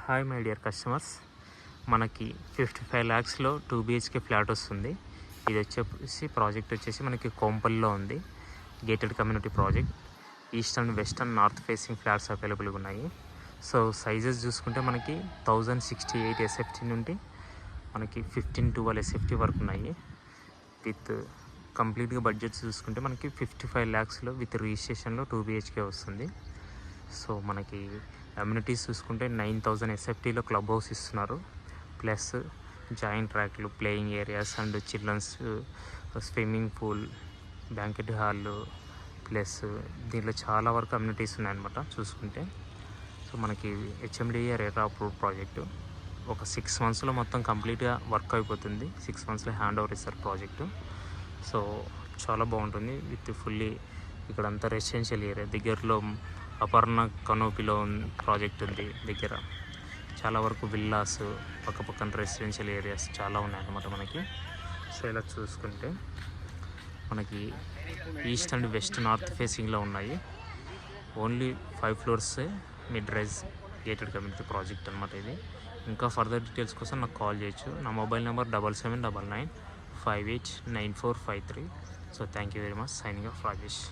Hi my dear customers, మనకి 55 lakhsలో 2 BHK flat వస్తుంది. ఇది వచ్చేసి ప్రాజెక్ట్ వచ్చేసి మనకి కోంపల్లో ఉంది. Gated community project. Eastern, western, north facing flats అవైలబుల్గా ఉన్నాయి. సో సైజెస్ చూసుకుంటే మనకి 1068 SFT నుండి మనకి 1512 SFT వరకు ఉన్నాయి. విత్ కంప్లీట్గా బడ్జెట్ చూసుకుంటే మనకి 55 lakhsలో విత్ రిజిస్ట్రేషన్లో 2 BHK వస్తుంది. సో మనకి అమ్యూనిటీస్ చూసుకుంటే 9000 SFTలో క్లబ్ హౌస్ ఇస్తున్నారు. ప్లస్ జాయింట్ ట్రాక్లు, playing areas and children's swimming pool, banquet hall, plus దీంట్లో చాలా వరకు అమ్యూనిటీస్ ఉన్నాయన్నమాట చూసుకుంటే. సో మనకి HMDA రేరా అప్రూవ్డ్ ప్రాజెక్టు. ఒక 6 monthsలో మొత్తం కంప్లీట్గా వర్క్ అయిపోతుంది. 6 monthsలో హ్యాండ్ ఓవర్ ఇస్తారు ప్రాజెక్టు. సో చాలా బాగుంటుంది. విత్ ఫుల్లీ ఇక్కడంతా రెసిడెన్షియల్ ఏరియా. దగ్గరలో అపర్ణ కనోపిలో ప్రాజెక్ట్ ఉంది. దగ్గర చాలా వరకు విల్లాస్, పక్కపక్కన రెసిడెన్షియల్ ఏరియాస్ చాలా ఉన్నాయన్నమాట మనకి. సో ఇలా చూసుకుంటే మనకి ఈస్ట్ అండ్ వెస్ట్, నార్త్ ఫేసింగ్లో ఉన్నాయి. Only 5 floors mid rise gated community project అనమాట ఇది. ఇంకా ఫర్దర్ డీటెయిల్స్ కోసం నాకు కాల్ చేయొచ్చు. నా mobile number 7799589453. So thank you very much. Signing off Rajesh.